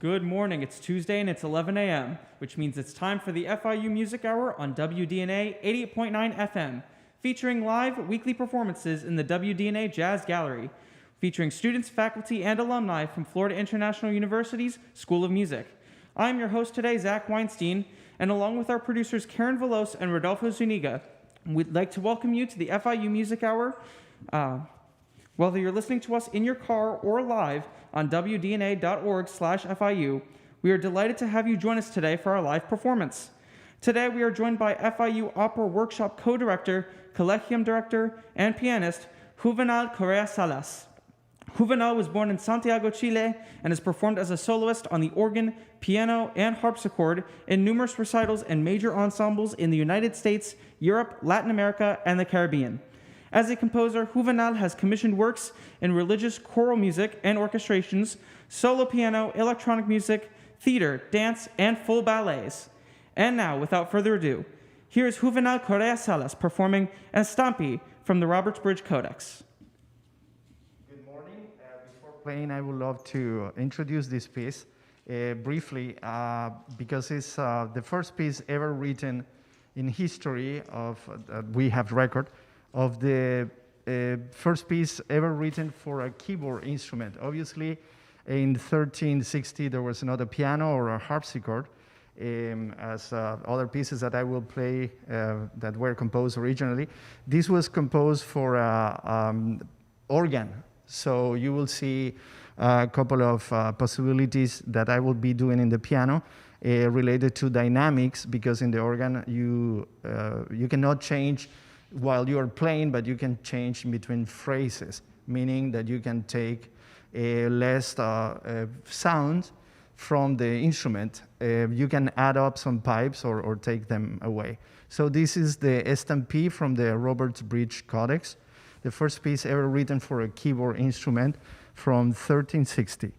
Good morning. It's Tuesday and it's 11 a.m., which means it's time for the FIU Music Hour on WDNA 88.9 FM, featuring live weekly performances in the WDNA Jazz Gallery, featuring students, faculty, and alumni from Florida International University's School of Music. I'm your host today, Zach Weinstein, and along with our producers Karen Velos and Rodolfo Zuniga, we'd like to welcome you to the FIU Music Hour. Whether you're listening to us in your car or live on wdna.org/FIU, we are delighted to have you join us today for our live performance. Today, we are joined by FIU Opera Workshop co-director, Collegium director, and pianist, Juvenal Correa-Salas. Juvenal was born in Santiago, Chile, and has performed as a soloist on the organ, piano, and harpsichord in numerous recitals and major ensembles in the United States, Europe, Latin America, and the Caribbean. As a composer, Juvenal has commissioned works in religious choral music and orchestrations, solo piano, electronic music, theater, dance, and full ballets. And now, without further ado, here is Juvenal Correa-Salas performing Estampi from the Robertsbridge Codex. Good morning. Before playing, I would love to introduce this piece briefly because it's the first piece ever written in history of we have record of the first piece ever written for a keyboard instrument. Obviously, in 1360, there was not a piano or a harpsichord, as other pieces that I will play that were composed originally. This was composed for organ. So you will see a couple of possibilities that I will be doing in the piano related to dynamics, because in the organ you cannot change while you are playing, but you can change in between phrases, meaning that you can take less sound from the instrument. You can add up some pipes or take them away. So this is the Estampi from the Robertsbridge Codex, the first piece ever written for a keyboard instrument from 1360.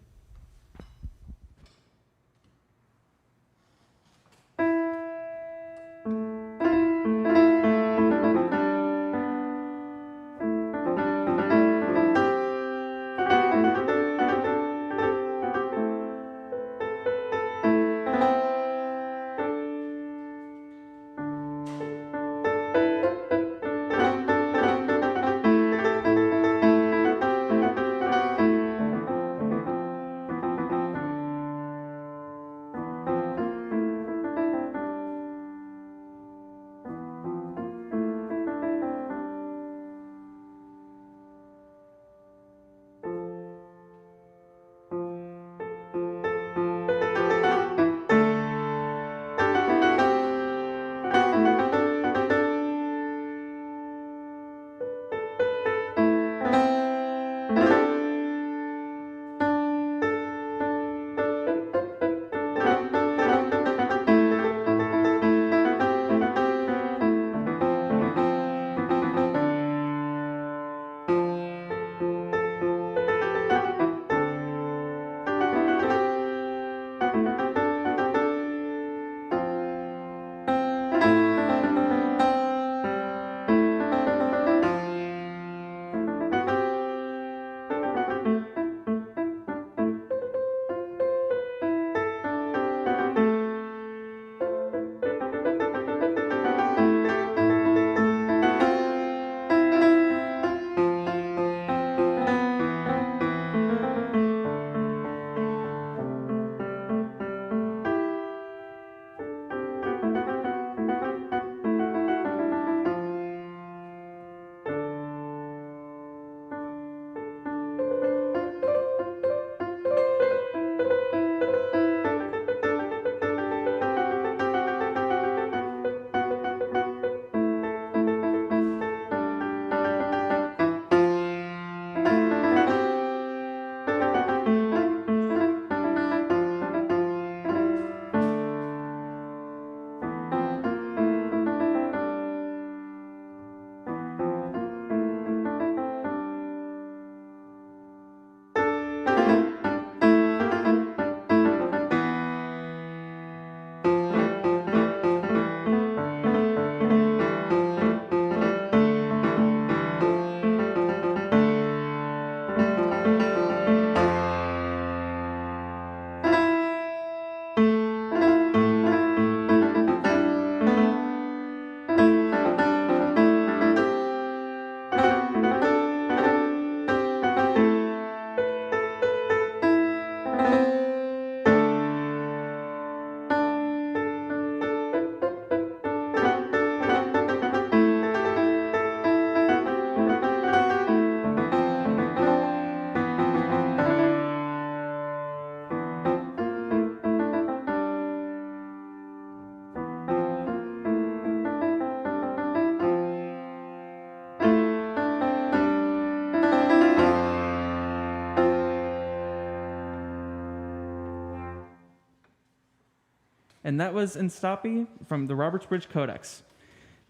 and that was Instapi from the Robertsbridge Codex.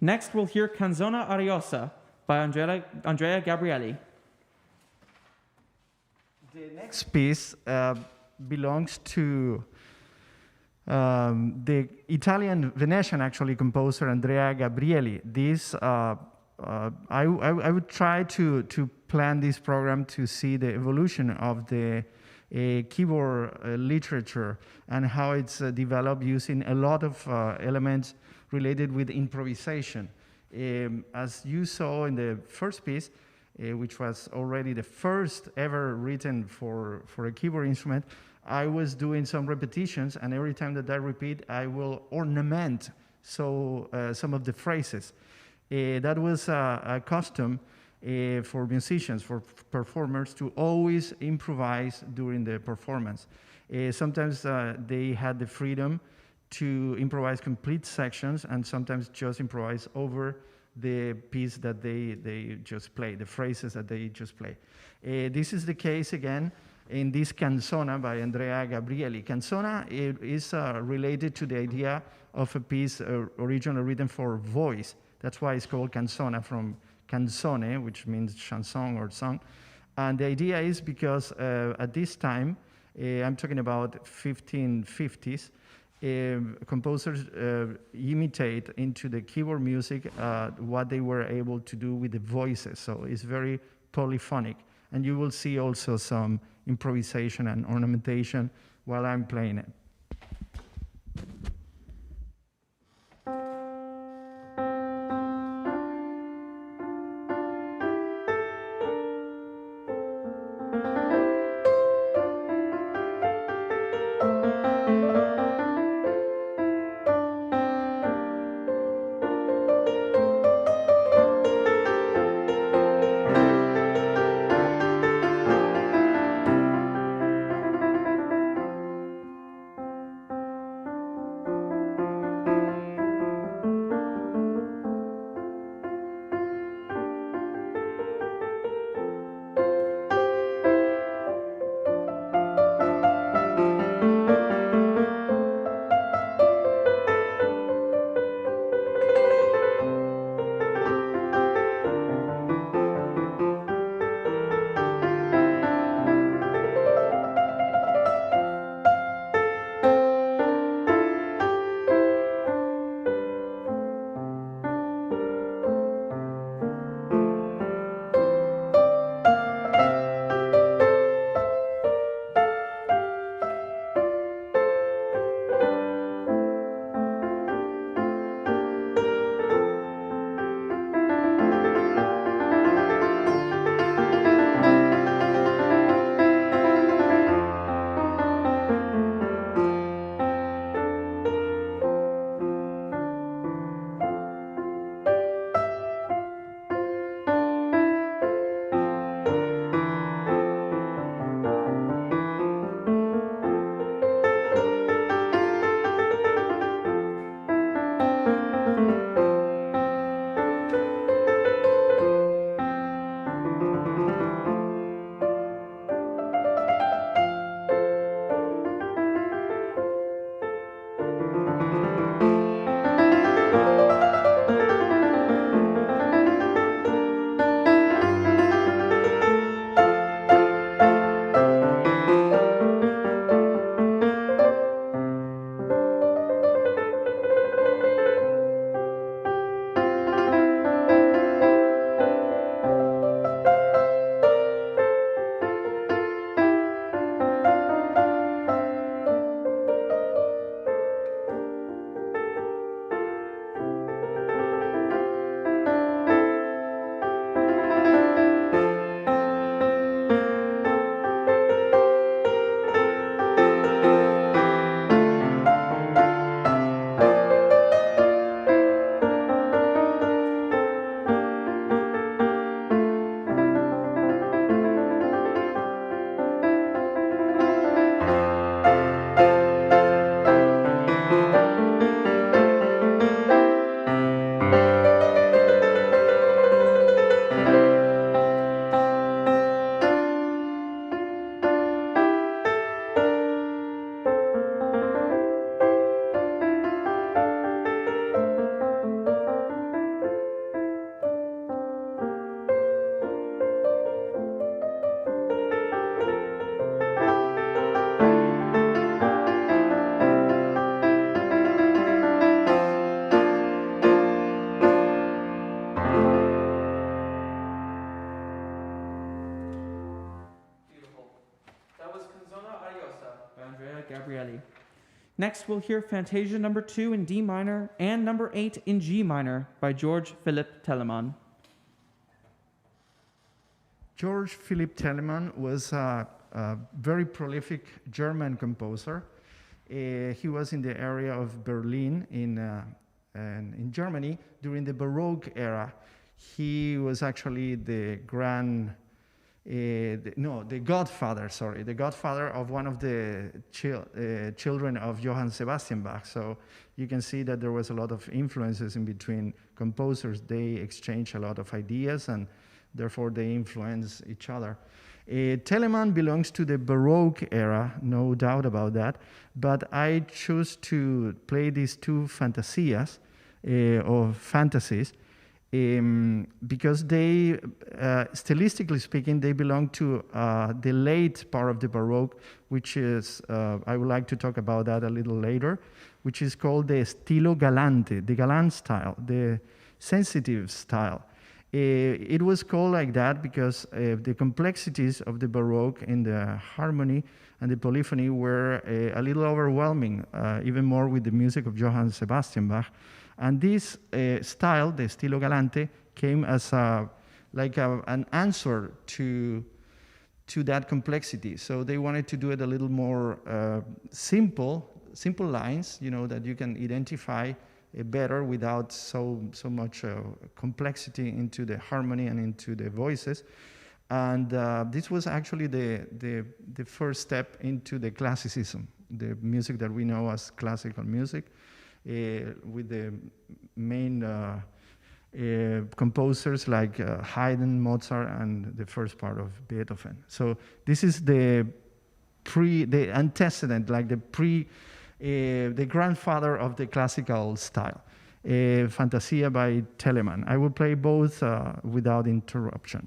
Next, we'll hear Canzona Ariosa by Andrea Gabrieli. The next piece belongs to the Italian Venetian actually composer Andrea Gabrieli. This I would try to plan this program to see the evolution of the keyboard literature and how it's developed using a lot of elements related with improvisation. As you saw in the first piece, which was already the first ever written for a keyboard instrument, I was doing some repetitions, and every time that I repeat, I will ornament some of the phrases. That was a custom for musicians, for performers, to always improvise during the performance. Sometimes they had the freedom to improvise complete sections, and sometimes just improvise over the piece that they just play, the phrases that they just play. This is the case again in this canzona by Andrea Gabrieli. Canzona is related to the idea of a piece originally written for voice. That's why it's called canzona, from canzone, which means chanson or song. And the idea is because at this time, I'm talking about 1550s, composers imitate into the keyboard music what they were able to do with the voices. So it's very polyphonic. And you will see also some improvisation and ornamentation while I'm playing it. Next, we'll hear Fantasia number 2 in D minor and number 8 in G minor by George Philipp Telemann. George Philipp Telemann was a very prolific German composer. He was in the area of Berlin in Germany during the Baroque era. He was actually the godfather of one of the children of Johann Sebastian Bach. So you can see that there was a lot of influences in between composers. They exchanged a lot of ideas and therefore they influence each other. Telemann belongs to the Baroque era, no doubt about that, but I choose to play these two fantasias, or fantasies, because they, stylistically speaking, they belong to the late part of the Baroque, which is, I would like to talk about that a little later, which is called the stilo galante, the galant style, the sensitive style. It was called like that because the complexities of the Baroque in the harmony and the polyphony were a little overwhelming, even more with the music of Johann Sebastian Bach. And this style, the stilo galante, came as an answer to that complexity. So they wanted to do it a little more simple lines, that you can identify better without so much complexity into the harmony and into the voices. And this was actually the first step into the classicism, the music that we know as classical music, with the main composers like Haydn, Mozart, and the first part of Beethoven. So this is the antecedent, like the grandfather of the classical style, Fantasia by Telemann. I will play both without interruption.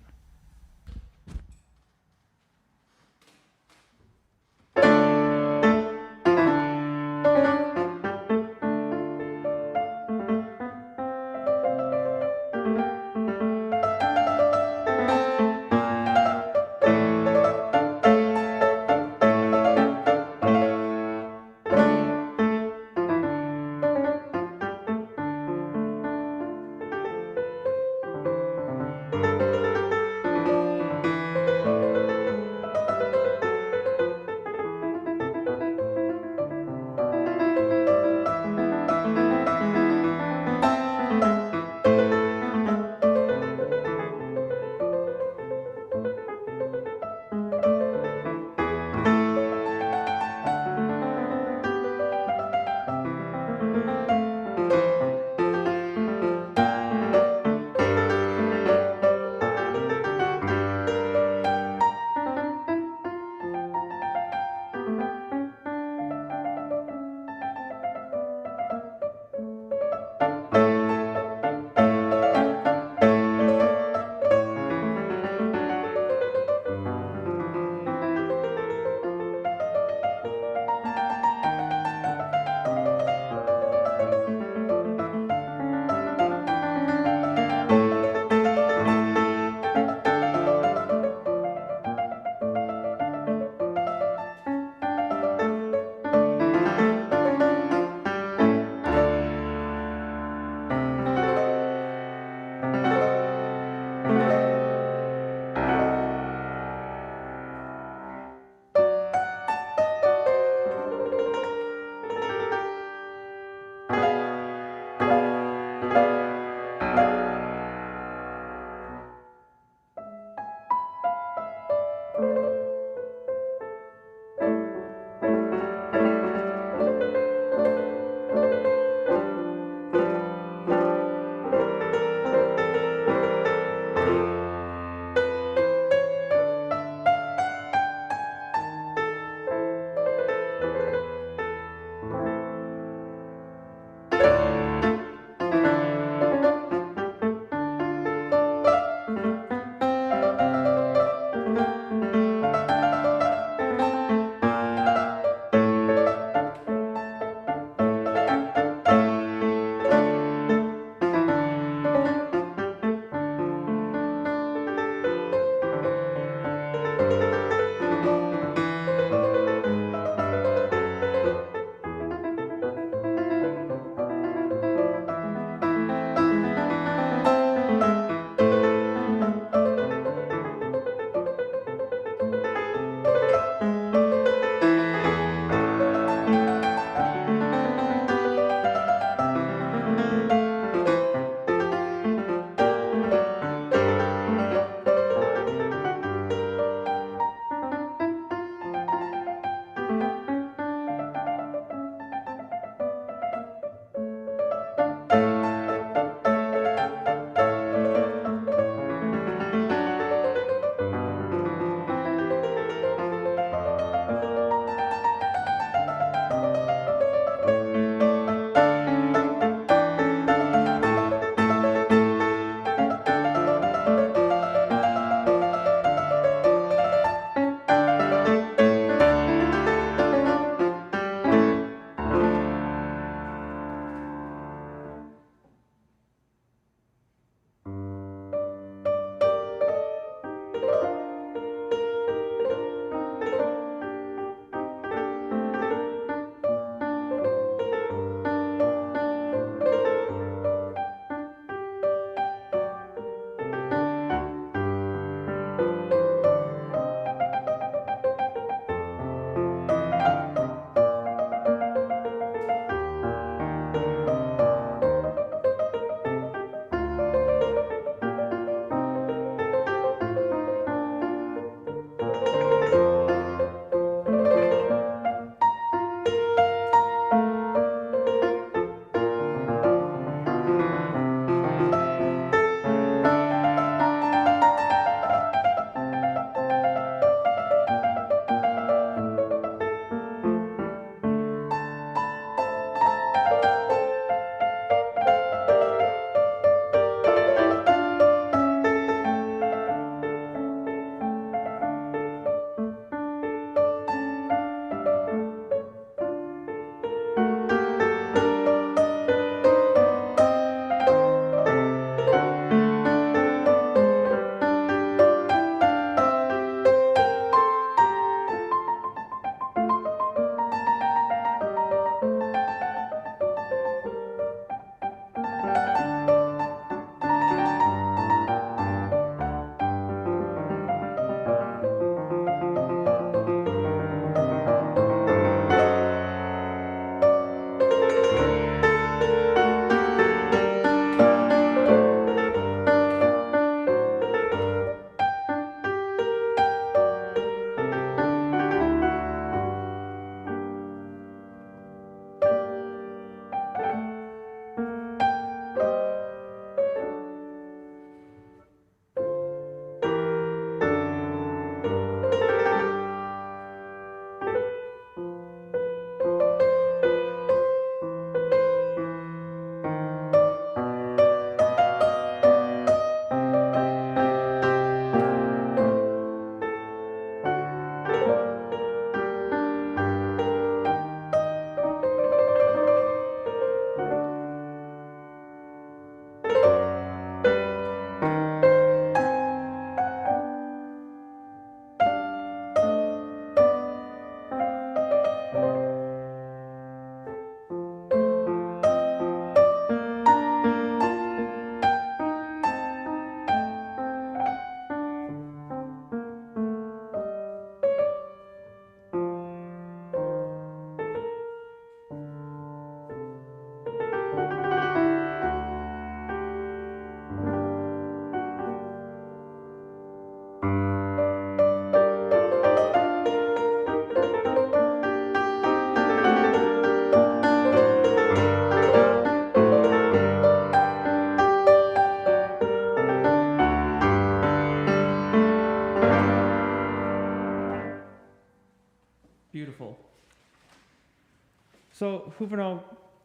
So, Juvenal,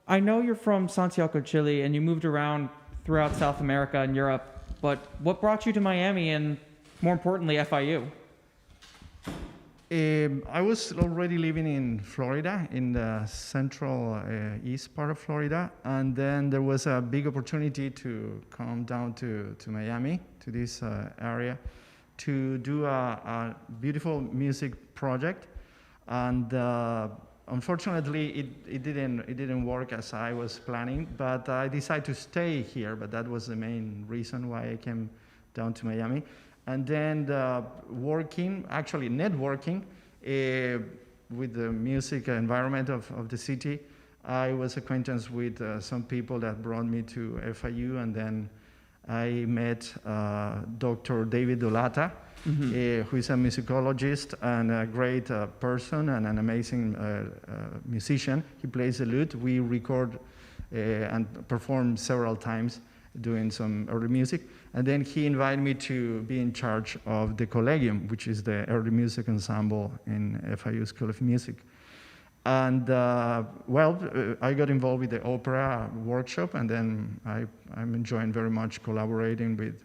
I know you're from Santiago, Chile, and you moved around throughout South America and Europe, but what brought you to Miami and, more importantly, FIU? I was already living in Florida, in the central east part of Florida, and then there was a big opportunity to come down to Miami, to this area, to do a beautiful music project, and unfortunately it didn't work as I was planning. But I decided to stay here. But that was the main reason why I came down to Miami. And then networking with the music environment of the city, I was acquainted with some people that brought me to FIU, and then I met Dr. David Dolata, who is a musicologist and a great person and an amazing musician. He plays the lute. We record and perform several times doing some early music. And then he invited me to be in charge of the Collegium, which is the early music ensemble in FIU School of Music. And I got involved with the opera workshop, and then I'm enjoying very much collaborating with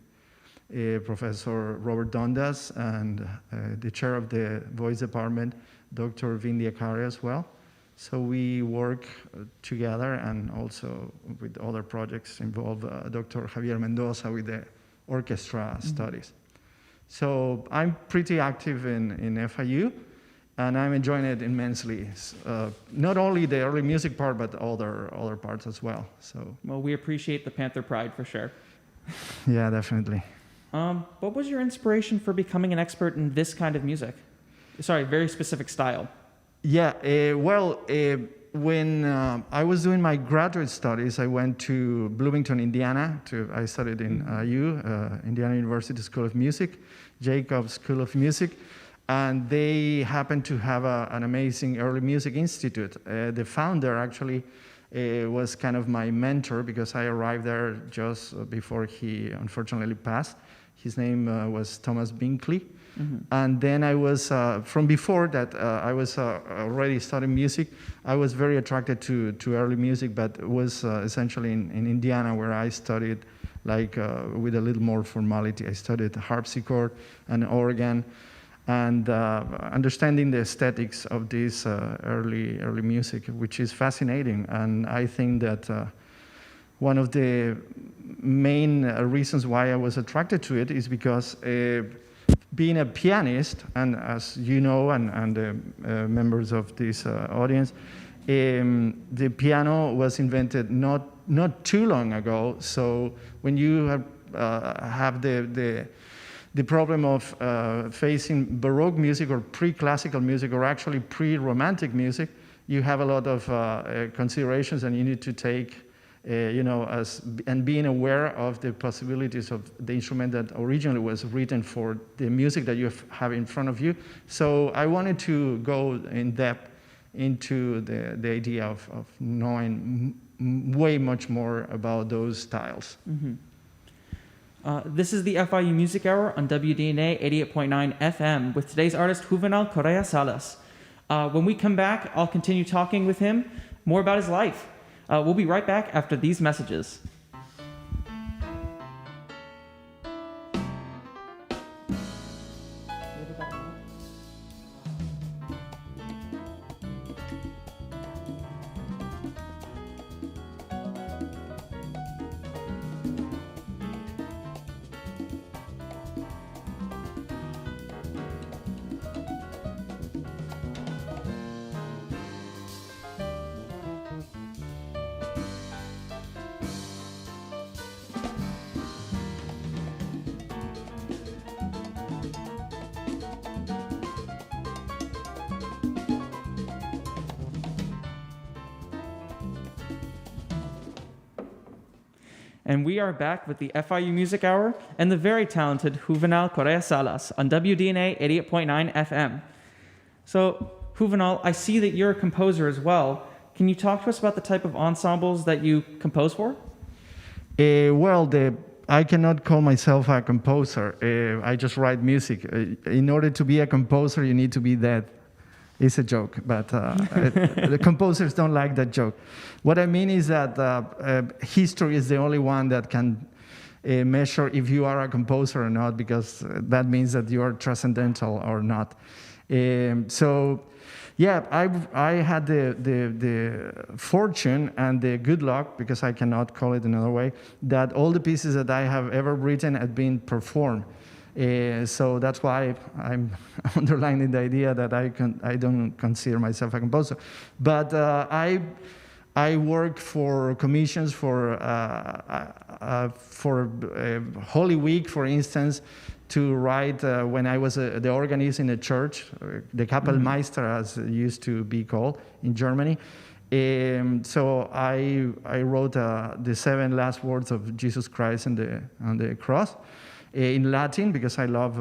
Professor Robert Dundas and the chair of the voice department, Dr. Vindy Akari as well. So we work together, and also with other projects involve Dr. Javier Mendoza with the orchestra studies. So I'm pretty active in FIU, and I'm enjoying it immensely. Not only the early music part, but other parts as well. So. Well, we appreciate the Panther pride for sure. Yeah, definitely. What was your inspiration for becoming an expert in this kind of music? Sorry, very specific style. Yeah, when I was doing my graduate studies, I went to Bloomington, Indiana. I studied in IU, Indiana University School of Music, Jacobs School of Music, and they happened to have an amazing early music institute. The founder actually was kind of my mentor, because I arrived there just before he unfortunately passed. His name was Thomas Binkley. And then I was, from before that, I was already studying music. I was very attracted to early music, but it was essentially in Indiana, where I studied with a little more formality. I studied harpsichord and organ, and understanding the aesthetics of this early music, which is fascinating. And I think that one of the main reasons why I was attracted to it is because being a pianist, and as you know, and the members of this audience, the piano was invented not too long ago. So when you have the problem of facing Baroque music or pre-classical music, or actually pre-romantic music, you have a lot of considerations, and you need to take and being aware of the possibilities of the instrument that originally was written for the music that you have in front of you. So I wanted to go in depth into the idea of knowing way much more about those styles. This is the FIU Music Hour on WDNA 88.9 FM with today's artist Juvenal Correa-Salas. When we come back, I'll continue talking with him more about his life. We'll be right back after these messages. And we are back with the FIU Music Hour and the very talented Juvenal Correa-Salas on WDNA 88.9 FM. So, Juvenal, I see that you're a composer as well. Can you talk to us about the type of ensembles that you compose for? I cannot call myself a composer. I just write music. In order to be a composer, you need to be that. It's a joke, but the composers don't like that joke. What I mean is that history is the only one that can measure if you are a composer or not, because that means that you are transcendental or not. So, yeah, I had the fortune and the good luck, because I cannot call it another way, that all the pieces that I have ever written have been performed. So that's why I'm underlining the idea that I don't consider myself a composer. But I work for commissions for Holy Week, for instance, to write when I was the organist in a church, the Kapellmeister, as it used to be called in Germany. So I wrote the 7 last words of Jesus Christ on the cross in Latin, because I love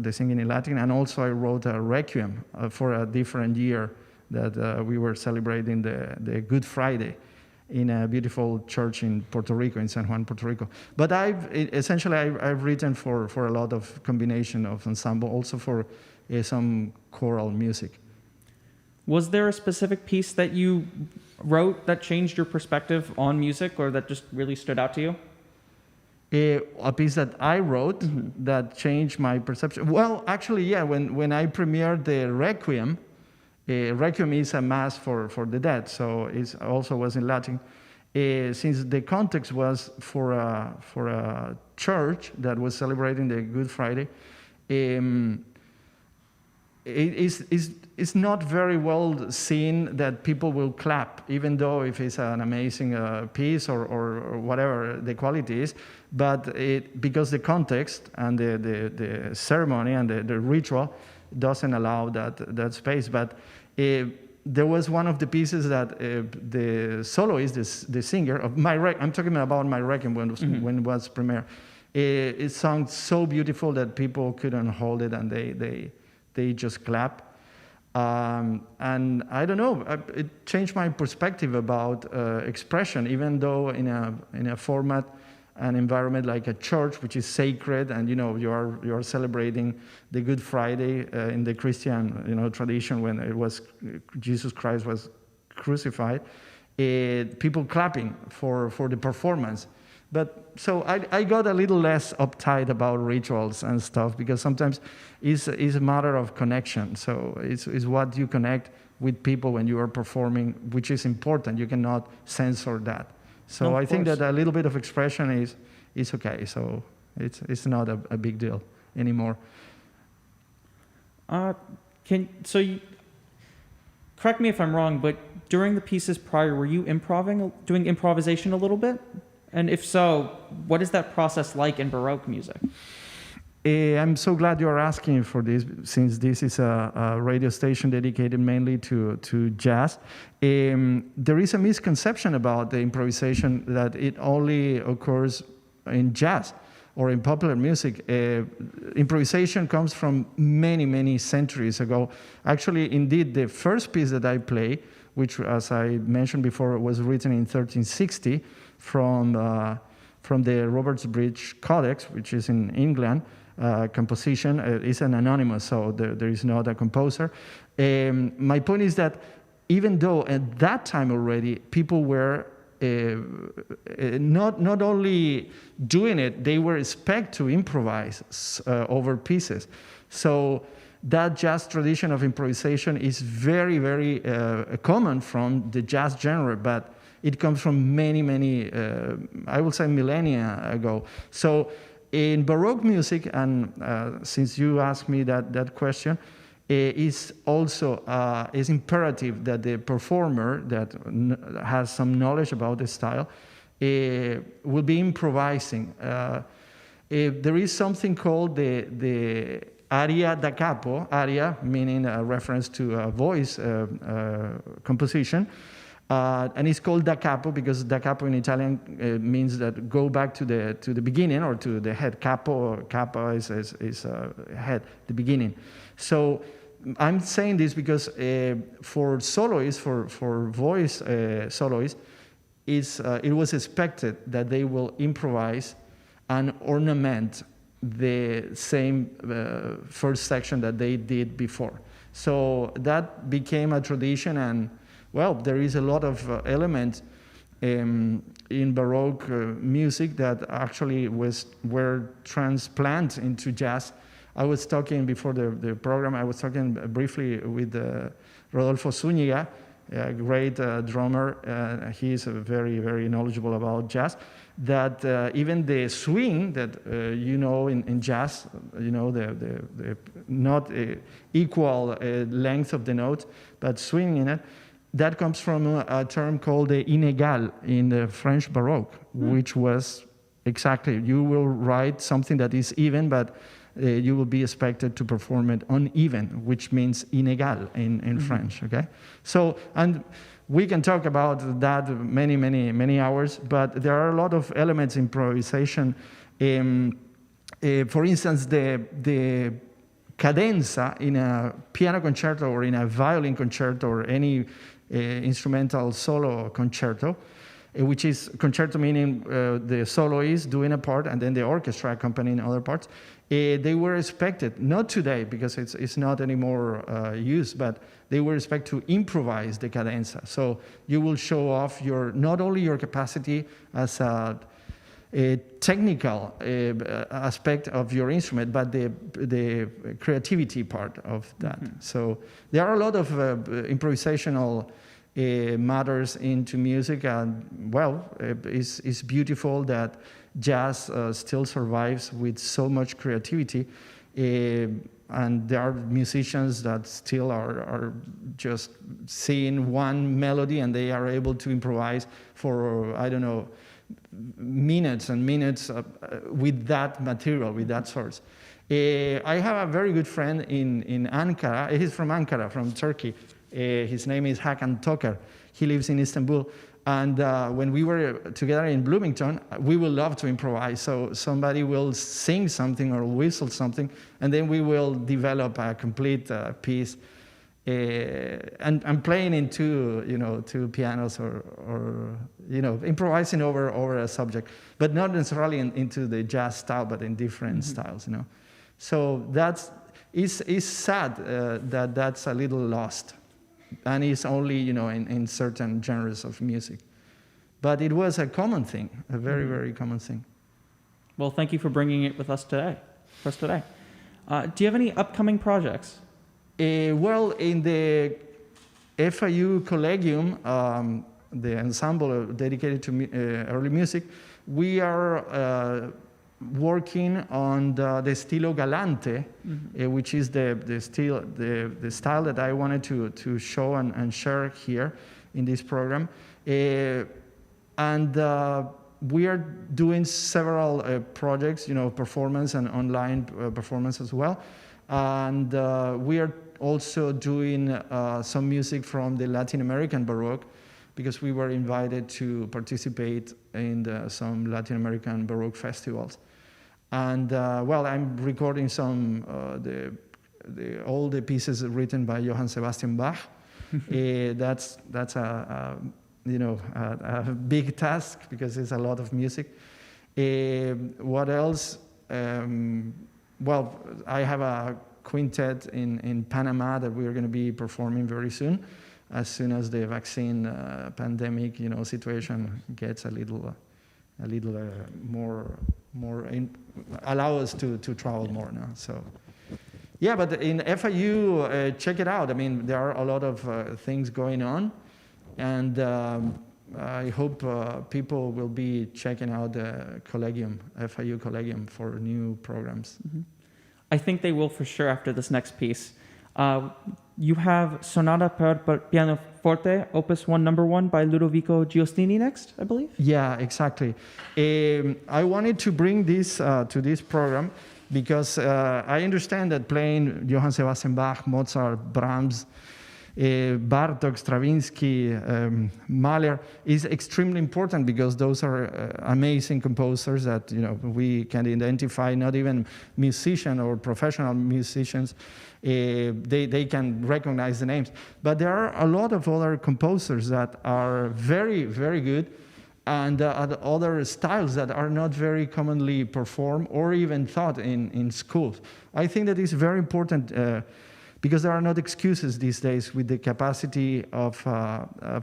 the singing in Latin, and also I wrote a requiem for a different year that we were celebrating the Good Friday in a beautiful church in Puerto Rico, in San Juan, Puerto Rico. But I've written for a lot of combination of ensemble, also for some choral music. Was there a specific piece that you wrote that changed your perspective on music, or that just really stood out to you? A piece that I wrote that changed my perception. Well, actually, yeah, when I premiered the Requiem, Requiem is a mass for the dead, so it also was in Latin. Since the context was for a church that was celebrating the Good Friday, it's not very well seen that people will clap, even though if it's an amazing piece or whatever the quality is. But because the context and the ceremony and the ritual doesn't allow that space. But there was one of the pieces that the soloist, the singer of I'm talking about my Requiem when it was premiere. It sounds so beautiful that people couldn't hold it, and they just clap. And I don't know, it changed my perspective about expression, even though in a format, an environment like a church, which is sacred, and you are celebrating the Good Friday in the Christian tradition, when it was Jesus Christ was crucified, people clapping for the performance. But so I got a little less uptight about rituals and stuff, because sometimes it's a matter of connection. So it's what you connect with people when you are performing, which is important. You cannot censor that. So I think that a little bit of expression is okay. So it's not a big deal anymore. Correct me if I'm wrong, but during the pieces prior, were you doing improvisation a little bit? And if so, what is that process like in Baroque music? I'm so glad you're asking for this, since this is a radio station dedicated mainly to jazz. There is a misconception about the improvisation, that it only occurs in jazz or in popular music. Improvisation comes from many, many centuries ago. Actually, indeed, the first piece that I play, which, as I mentioned before, was written in 1360 from the Roberts Bridge Codex, which is in England. Composition is an anonymous, so there is not a composer. My point is that even though at that time already people were not only doing it, they were expected to improvise over pieces. So that jazz tradition of improvisation is very, very common from the jazz genre, but it comes from many, many, I would say millennia ago. So in Baroque music, and since you asked me that question, is also is imperative that the performer that has some knowledge about the style will be improvising. There is something called the aria da capo, aria meaning a reference to a voice composition. And it's called da capo because da capo in Italian means that go back to the beginning, or to the head. Capo is head, the beginning. So I'm saying this because for soloists, for voice soloists, it was expected that they will improvise and ornament the same first section that they did before. So that became a tradition, and well, there is a lot of elements in Baroque music that actually were transplanted into jazz. I was talking before the program, I was talking briefly with Rodolfo Zúñiga, a great drummer. He is very, very knowledgeable about jazz. That even the swing that in jazz, the not equal length of the note, but swing in it, that comes from a term called the inégal in the French Baroque, which was exactly, you will write something that is even, but you will be expected to perform it uneven, which means inégal in French, okay? So, and we can talk about that many hours, but there are a lot of elements in improvisation. For instance, the cadenza in a piano concerto or in a violin concerto or any instrumental solo concerto, which is concerto meaning the soloist doing a part and then the orchestra accompanying other parts. They were expected, not today because it's not anymore used, but they were expected to improvise the cadenza. So you will show off not only your capacity as a technical aspect of your instrument, but the creativity part of that. So there are a lot of improvisational matters into music, and well, it's beautiful that jazz still survives with so much creativity, and there are musicians that still are just seeing one melody and they are able to improvise for, I don't know, minutes and minutes with that material, with that source. I have a very good friend in Ankara. He's from Ankara, from Turkey. His name is Hakan Toker. He lives in Istanbul. And when we were together in Bloomington, we will love to improvise. So somebody will sing something or whistle something, and then we will develop a complete piece. And I'm playing in two pianos or improvising over a subject, but not necessarily into the jazz style, but in different styles, So it's sad that that's a little lost. And it's only, in certain genres of music. But it was a common thing, a very, very common thing. Well, thank you for bringing it with us today. Do you have any upcoming projects? Well, in the FIU Collegium, the ensemble dedicated to early music, we are working on the Stilo Galante, which is the style that I wanted to show and share here in this program. And we are doing several projects, performance and online performance as well. And we are also doing some music from the Latin American Baroque, because we were invited to participate in some Latin American Baroque festivals. And well, I'm recording some all the pieces written by Johann Sebastian Bach. That's a big task because it's a lot of music. What else? Well, I have a quintet in Panama that we are going to be performing very soon as the vaccine pandemic situation gets a little more allow us to travel more now. So yeah, but in FIU, check it out. I mean, there are a lot of things going on, and I hope people will be checking out the Collegium, FIU Collegium, for new programs. I think they will for sure after this next piece. You have Sonata per piano forte, Opus 1, number 1 by Ludovico Giostini next, I believe? Yeah, exactly. I wanted to bring this to this program because I understand that playing Johann Sebastian Bach, Mozart, Brahms, Bartók, Stravinsky, Mahler is extremely important because those are amazing composers that we can identify. Not even musicians or professional musicians, they can recognize the names. But there are a lot of other composers that are very, very good, and other styles that are not very commonly performed or even taught in schools. I think that it's very important because there are not excuses these days with the capacity of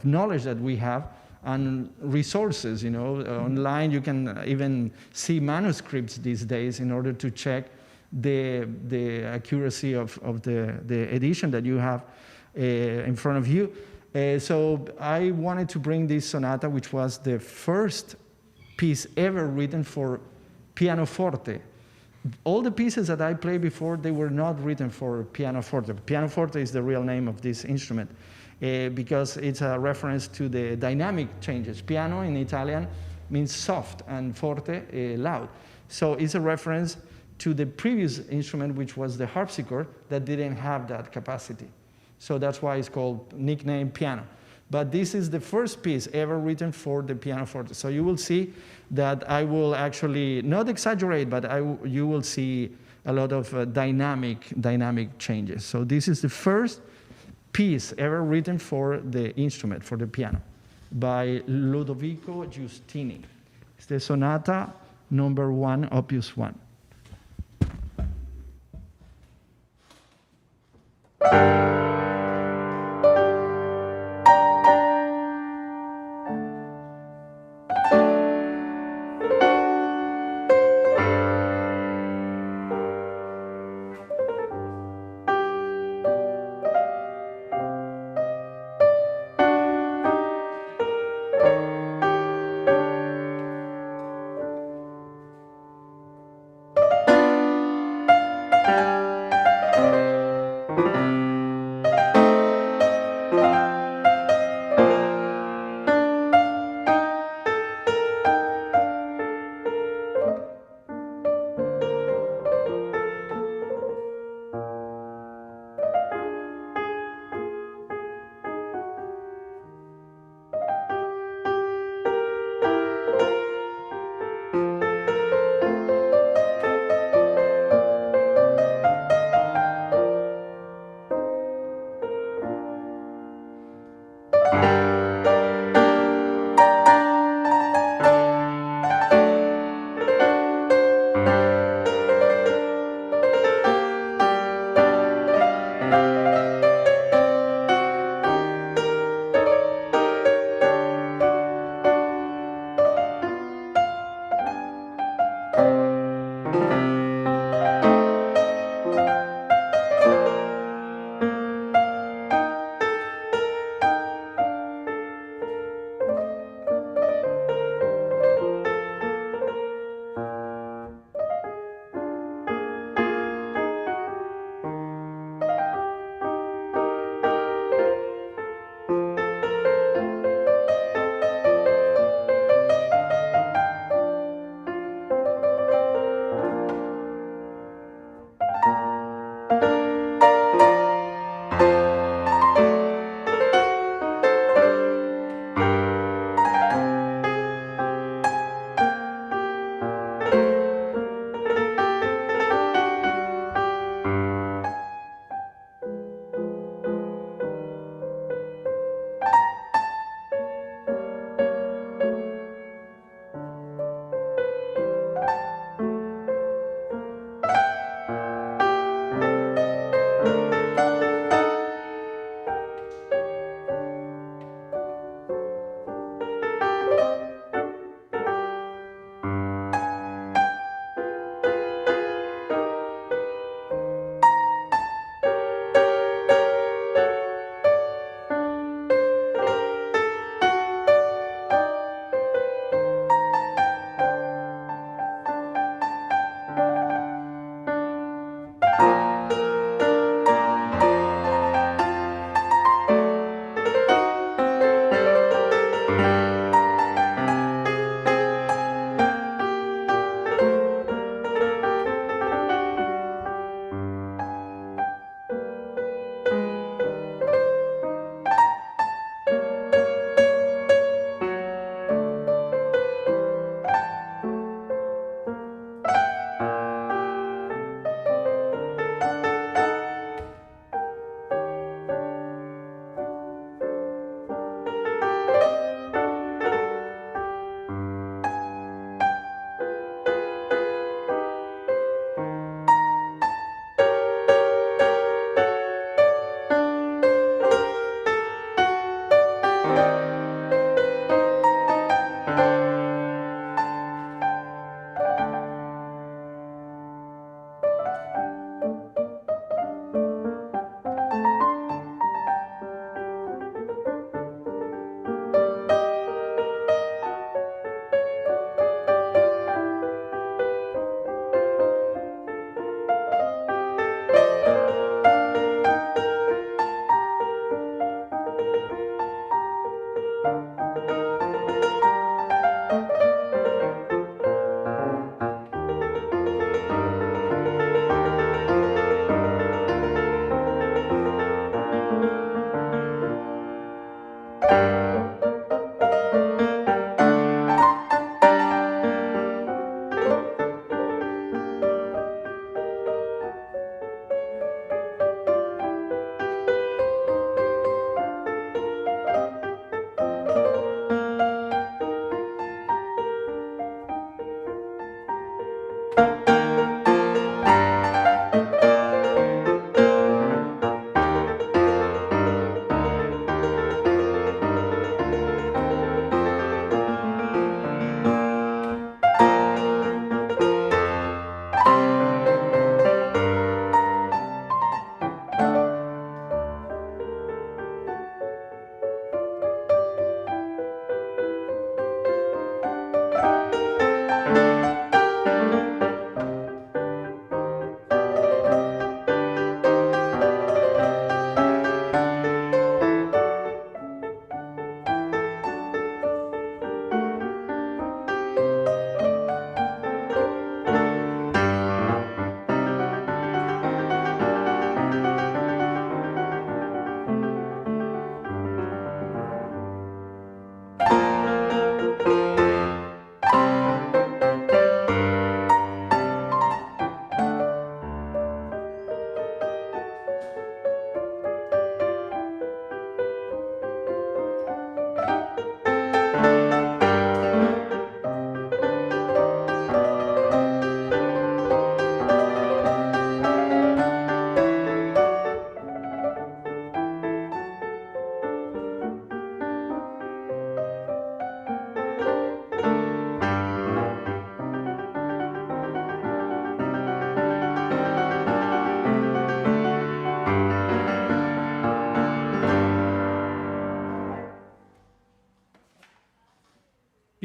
knowledge that we have and resources. Online you can even see manuscripts these days in order to check the accuracy of the edition that you have in front of you. So I wanted to bring this sonata, which was the first piece ever written for pianoforte. All the pieces that I played before, they were not written for pianoforte. Pianoforte is the real name of this instrument because it's a reference to the dynamic changes. Piano in Italian means soft and forte, loud. So it's a reference to the previous instrument, which was the harpsichord, that didn't have that capacity. So that's why it's called, nicknamed piano. But this is the first piece ever written for the pianoforte. So you will see that I will actually not exaggerate, but you will see a lot of dynamic changes. So this is the first piece ever written for the instrument, for the piano, by Ludovico Giostini. It's the Sonata number 1, Opus 1.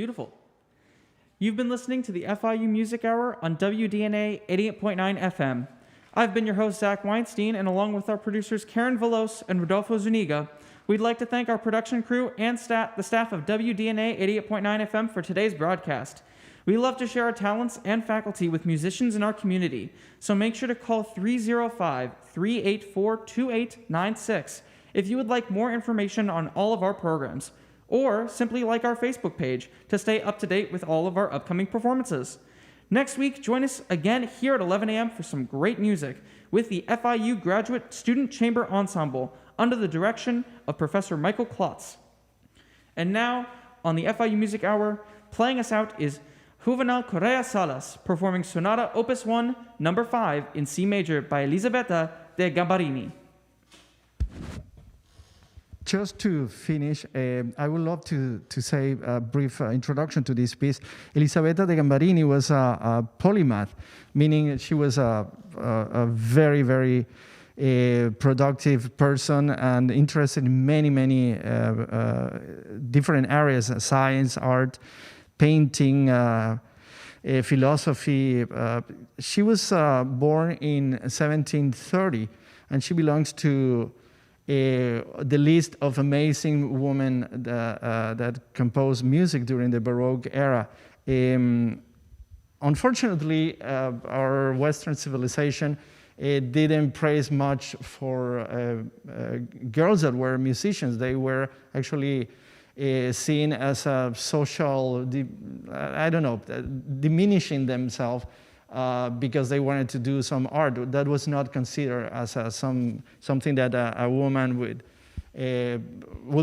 Beautiful. You've been listening to the FIU Music Hour on WDNA 88.9 FM. I've been your host, Zach Weinstein, and along with our producers Karen Velos and Rodolfo Zuniga, we'd like to thank our production crew and the staff of WDNA 88.9 FM for today's broadcast. We love to share our talents and faculty with musicians in our community, so make sure to call 305-384-2896 if you would like more information on all of our programs, or simply like our Facebook page to stay up to date with all of our upcoming performances. Next week, join us again here at 11 a.m. for some great music with the FIU Graduate Student Chamber Ensemble under the direction of Professor Michael Klotz. And now, on the FIU Music Hour, playing us out is Juvenal Correa-Salas performing Sonata Opus 1, number 5 in C major by Elisabetta de Gambarini. Just to finish, I would love to say a brief introduction to this piece. Elisabetta de Gambarini was a polymath, meaning she was a very, very productive person and interested in many different areas: science, art, painting, philosophy. She was born in 1730, and she belongs to the list of amazing women that composed music during the Baroque era. Unfortunately, our Western civilization didn't praise much for girls that were musicians. They were actually seen as a social, diminishing themselves because they wanted to do some art. That was not considered as something that a woman would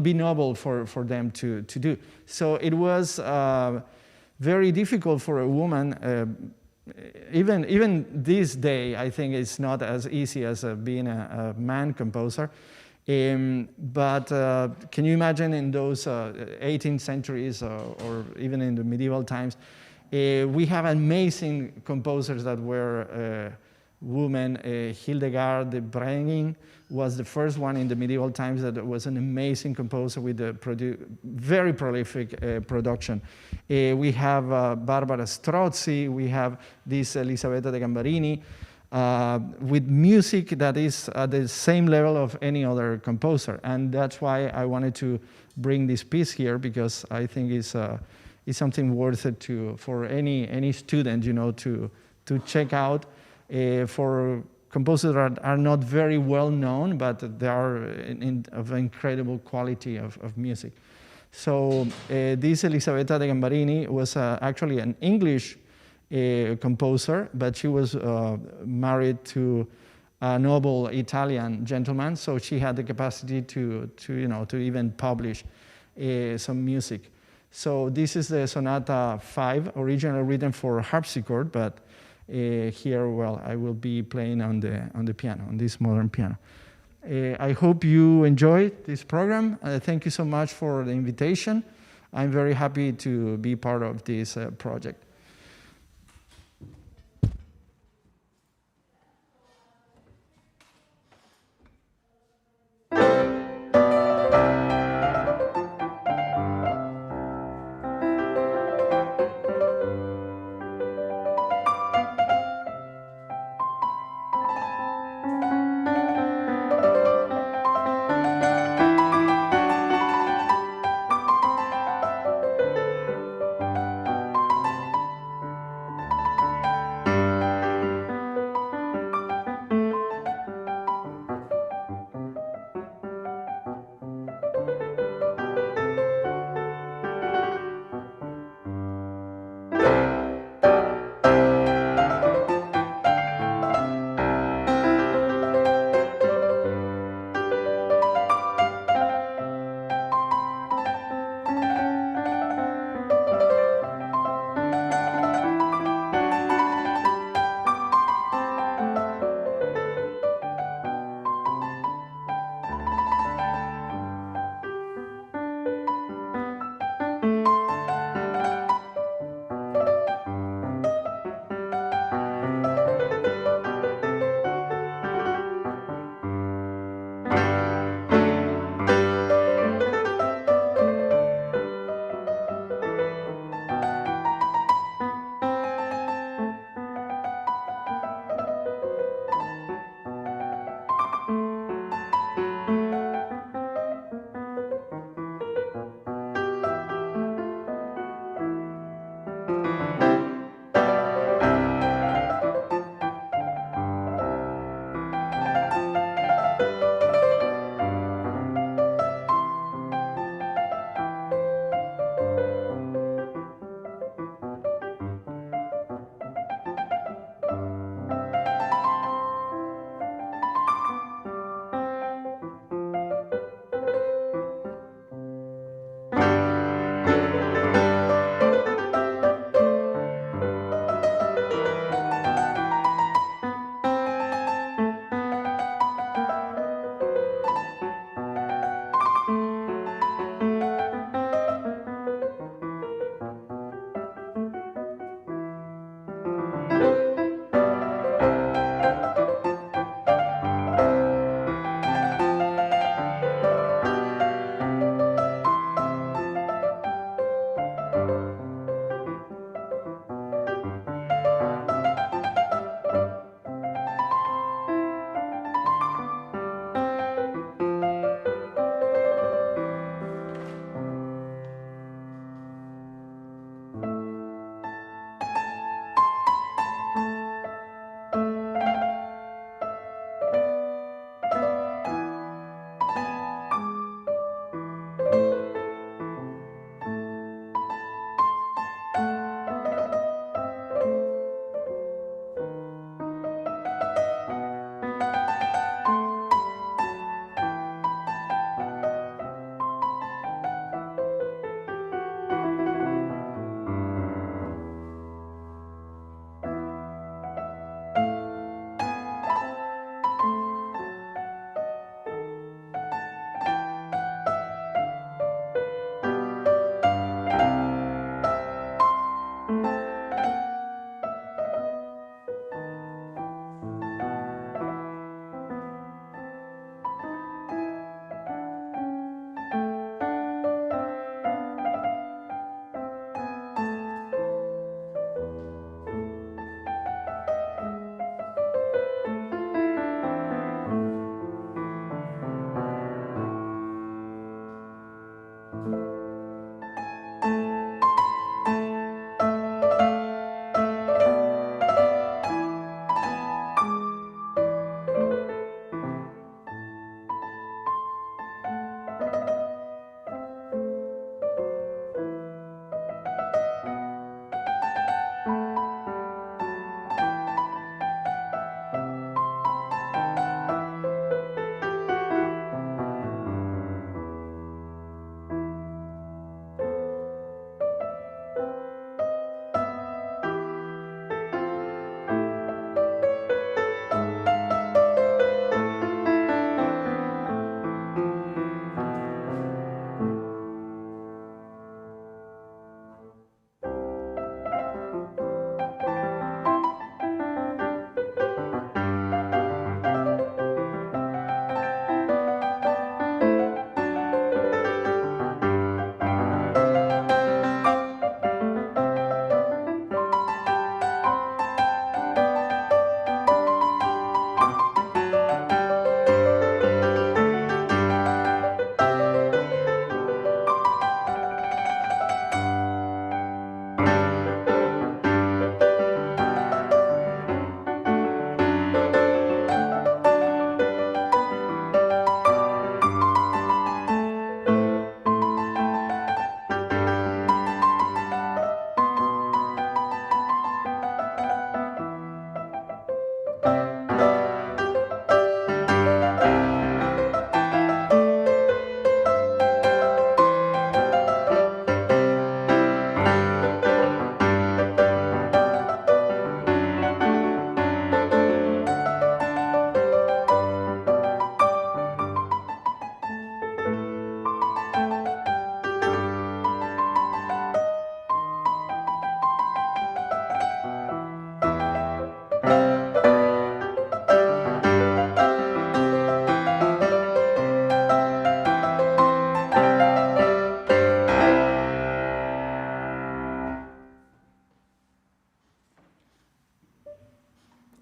be noble for them to do. So it was very difficult for a woman. Even this day, I think it's not as easy as being a man composer. But can you imagine in those 18th centuries or even in the medieval times, we have amazing composers that were women. Hildegard de Bingen was the first one in the medieval times that was an amazing composer with a very prolific production. We have Barbara Strozzi, we have this Elisabetta de Gambarini, with music that is at the same level of any other composer. And that's why I wanted to bring this piece here, because I think it's something worth it for any student, to check out, for composers that are not very well known, but they are of incredible quality of music. So this Elisabetta de Gambarini was actually an English composer, but she was married to a noble Italian gentleman, so she had the capacity to even publish some music. So this is the Sonata 5, originally written for harpsichord, but here, well, I will be playing on the piano, on this modern piano. I hope you enjoyed this program. Thank you so much for the invitation. I'm very happy to be part of this project.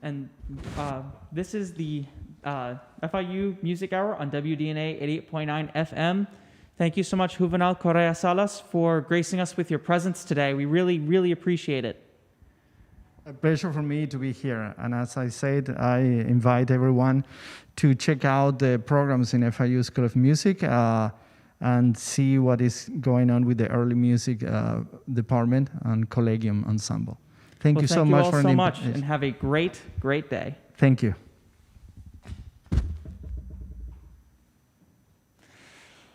And this is the FIU Music Hour on WDNA 88.9 FM. Thank you so much, Juvenal Correa-Salas, for gracing us with your presence today. We really, really appreciate it. A pleasure for me to be here. And as I said, I invite everyone to check out the programs in FIU School of Music and see what is going on with the early music department and Collegium Ensemble. Thank you so much for Thank you all so much, and have a great, great day. Thank you.